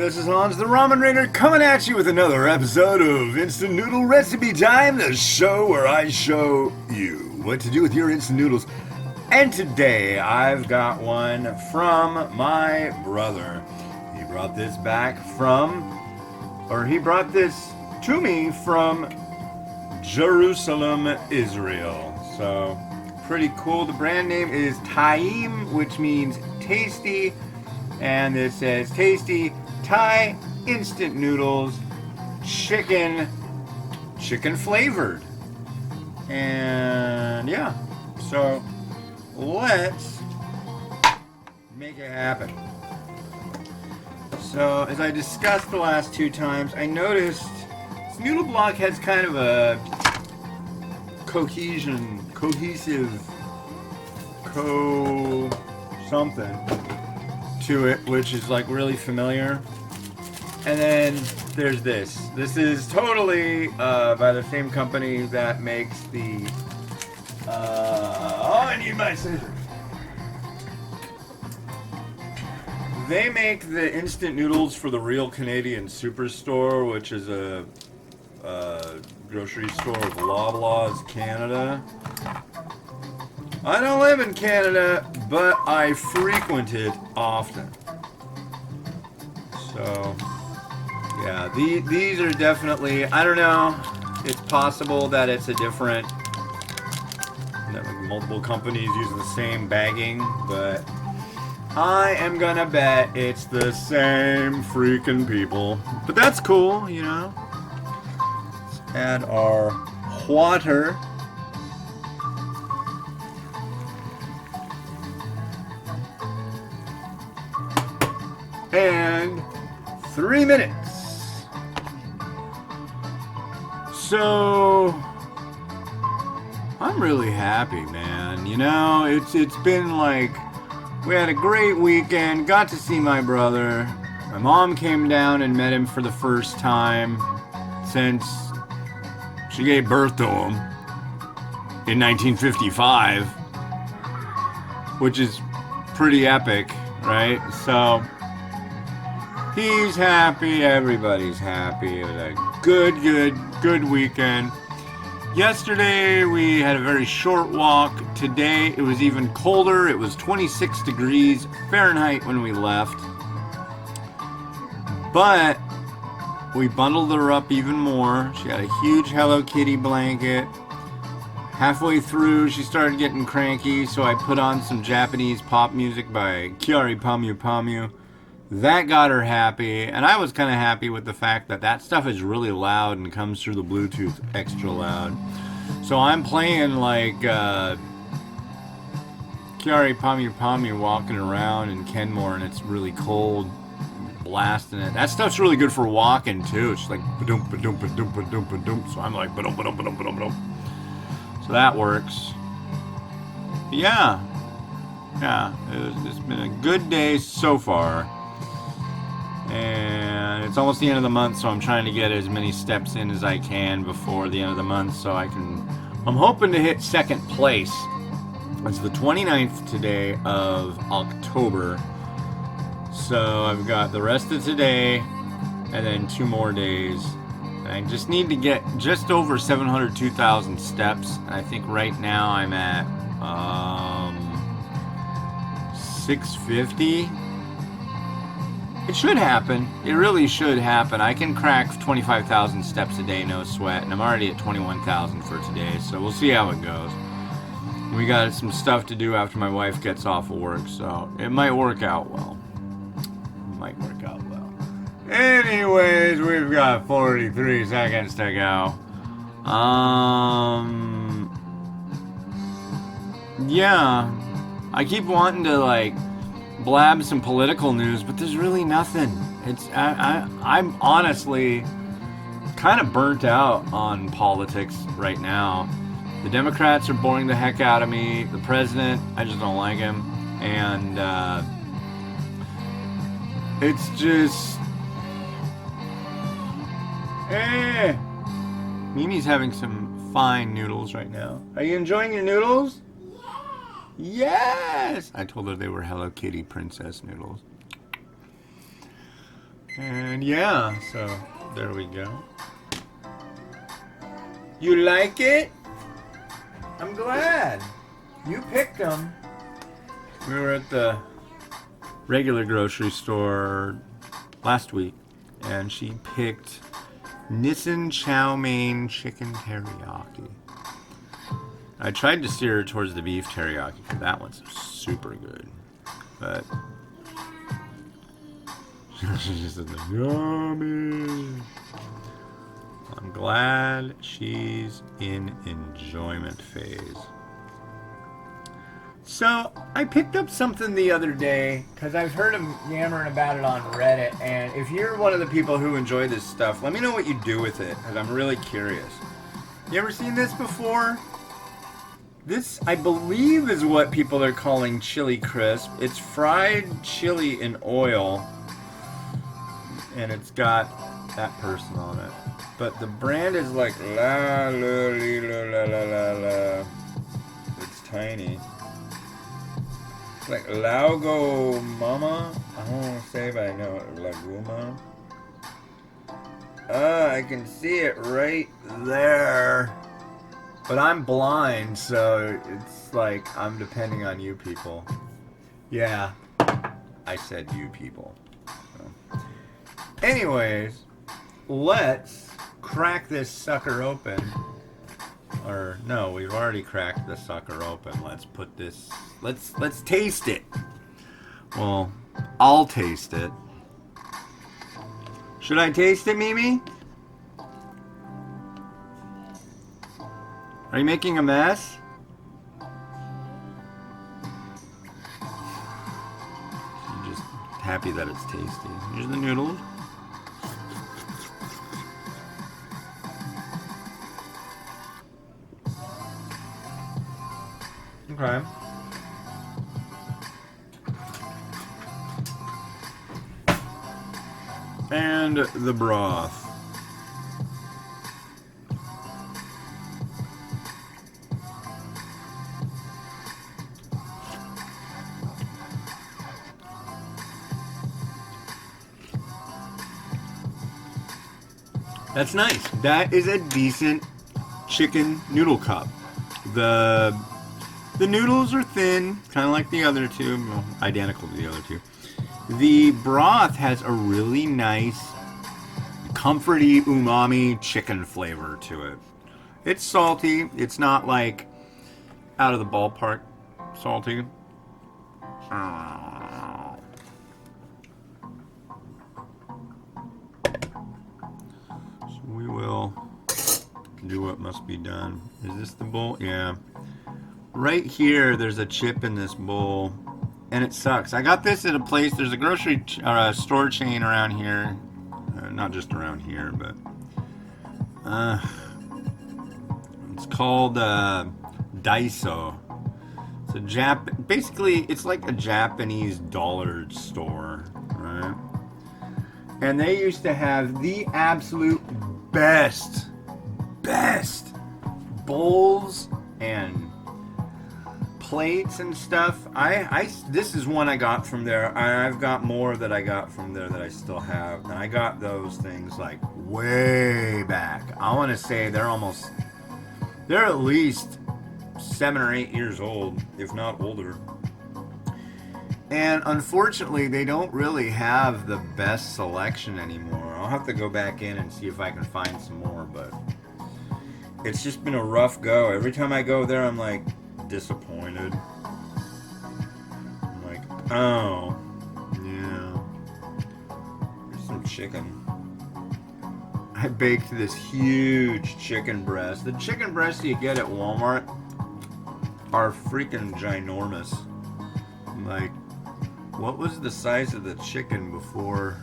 this is Hans the Ramen Rainer coming at you with another episode of Instant Noodle Recipe Time, the show where I show you what to do with your instant noodles. And today I've got one from my brother. He brought this to me from Jerusalem, Israel. So, pretty cool. The brand name is Taim, which means tasty. And it says tasty Thai instant noodles, chicken flavored. And yeah, so let's make it happen. So as I discussed the last two times, I noticed this noodle block has kind of a cohesive something to it, which is like really familiar. And then there's this. This is totally by the same company that makes the I need my scissors. They make the instant noodles for the Real Canadian Superstore, which is a grocery store of Loblaws, Canada. I don't live in Canada, but I frequent it often. So, yeah, these are definitely, I don't know, it's possible that it's a different, that like multiple companies use the same bagging, but I am gonna bet it's the same freaking people. But that's cool, you know. Let's add our water. And 3 minutes. So I'm really happy, man. You know, it's been like we had a great weekend, got to see my brother. My mom came down and met him for the first time since she gave birth to him in 1955, which is pretty epic, right? So he's happy, everybody's happy. It was a good weekend. Yesterday we had a very short walk. Today it was even colder. It was 26 degrees Fahrenheit when we left. But we bundled her up even more. She had a huge Hello Kitty blanket. Halfway through she started getting cranky, so I put on some Japanese pop music by Kyari Pamyu Pamyu. That got her happy, and I was kind of happy with the fact that that stuff is really loud and comes through the Bluetooth extra loud. So I'm playing like Kyari Pamyu Pamyu walking around in Kenmore, and it's really cold, blasting it. That stuff's really good for walking too. It's like ba-dum ba-dum ba-dum ba-dum ba-dum. So I'm like ba-dum ba-dum ba-dum ba-dum ba-dum. So that works. Yeah, it's been a good day so far. And it's almost the end of the month, so I'm trying to get as many steps in as I can before the end of the month so I'm hoping to hit second place. It's the 29th today of October. So I've got the rest of today and then 2 more days. And I just need to get just over 702,000 steps. I think right now I'm at 650. It should happen. It really should happen. I can crack 25,000 steps a day, no sweat, and I'm already at 21,000 for today, so we'll see how it goes. We got some stuff to do after my wife gets off of work, so it might work out well. Anyways, we've got 43 seconds to go. Yeah, I keep wanting to like blab some political news, but there's really nothing. I'm honestly kind of burnt out on politics right now. The Democrats are boring the heck out of me. The president, I just don't like him. And it's just Mimi's having some fine noodles right now. Are you enjoying your noodles? Yes! I told her they were Hello Kitty princess noodles. And yeah, so there we go. You like it? I'm glad. You picked them. We were at the regular grocery store last week, and she picked Nissan chow mein chicken teriyaki. I tried to steer her towards the beef teriyaki because that one's super good, but she just said, yummy. I'm glad she's in enjoyment phase. So, I picked up something the other day, because I've heard him yammering about it on Reddit, and if you're one of the people who enjoy this stuff, let me know what you do with it, because I'm really curious. You ever seen this before? This, I believe, is what people are calling chili crisp. It's fried chili in oil, and it's got that person on it. But the brand is like la la la la la la la. It's tiny. It's like Laugo Mama. I don't want to say if I know it. Laguma. I can see it right there. But I'm blind, so it's like I'm depending on you people. Yeah, I said you people. So. Anyways, let's crack this sucker open. Or no, we've already cracked the sucker open. Let's put this. Let's taste it. Well, I'll taste it. Should I taste it, Mimi? Are you making a mess? I'm just happy that it's tasty. Here's the noodles. Okay. And the broth. That's nice. That is a decent chicken noodle cup. The noodles are thin, kind of like the other two, well, identical to the other two. The broth has a really nice, comforty, umami chicken flavor to it. It's salty. It's not like out of the ballpark salty. So we will do what must be done. Is this the bowl? Yeah. Right here, there's a chip in this bowl, and it sucks. I got this at a place. There's a grocery store chain around here, not just around here, but it's called Daiso. It's a basically, it's like a Japanese dollar store, right? And they used to have the absolute best bowls and plates and stuff. This is one I got from there. I've got more that I got from there that I still have. And I got those things like way back. I want to say they're at least 7 or 8 years old, if not older. And unfortunately, they don't really have the best selection anymore. I'll have to go back in and see if I can find some more, but it's just been a rough go. Every time I go there, I'm like disappointed. I'm like, oh, yeah. Here's some chicken. I baked this huge chicken breast. The chicken breasts you get at Walmart are freaking ginormous. Like, what was the size of the chicken before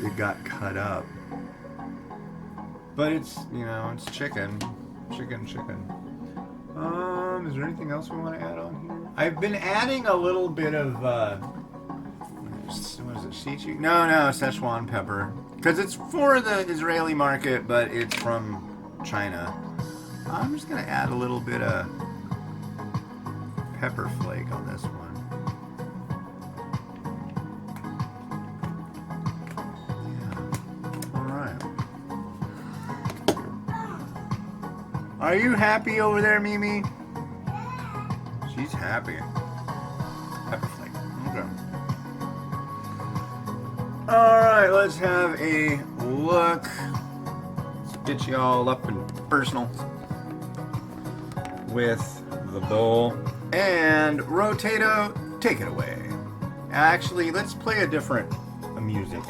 it got cut up? But it's, it's chicken. Chicken. Is there anything else we want to add on here? I've been adding a little bit of, what is it, Sichu? No, Szechuan pepper. Because it's for the Israeli market, but it's from China. I'm just going to add a little bit of pepper flake on this one. Are you happy over there, Mimi? She's happy. Happy flight. Okay. Alright, let's have a look. Let's get you all up and personal with the bowl. And Rotato, take it away. Actually, let's play a different music.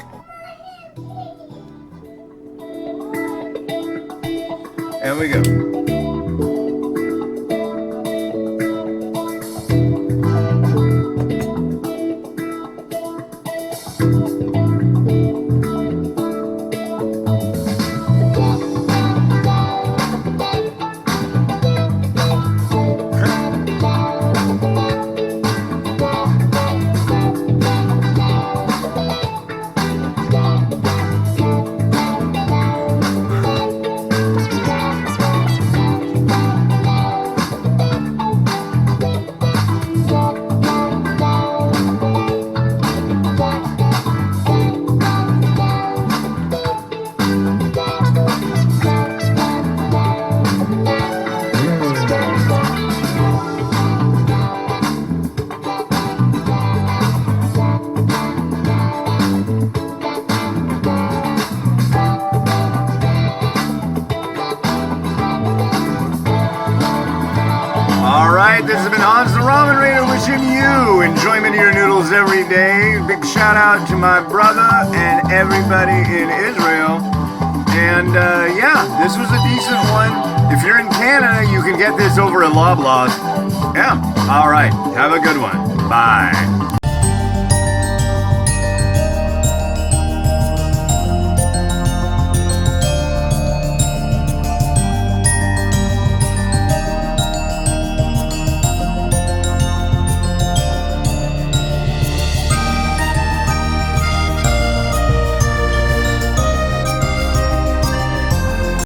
There we go. This has been Hans the Ramen Raider wishing you enjoyment of your noodles every day. Big shout out to my brother and everybody in Israel. And yeah, this was a decent one. If you're in Canada, you can get this over at Loblaws. Yeah, alright. Have a good one. Bye.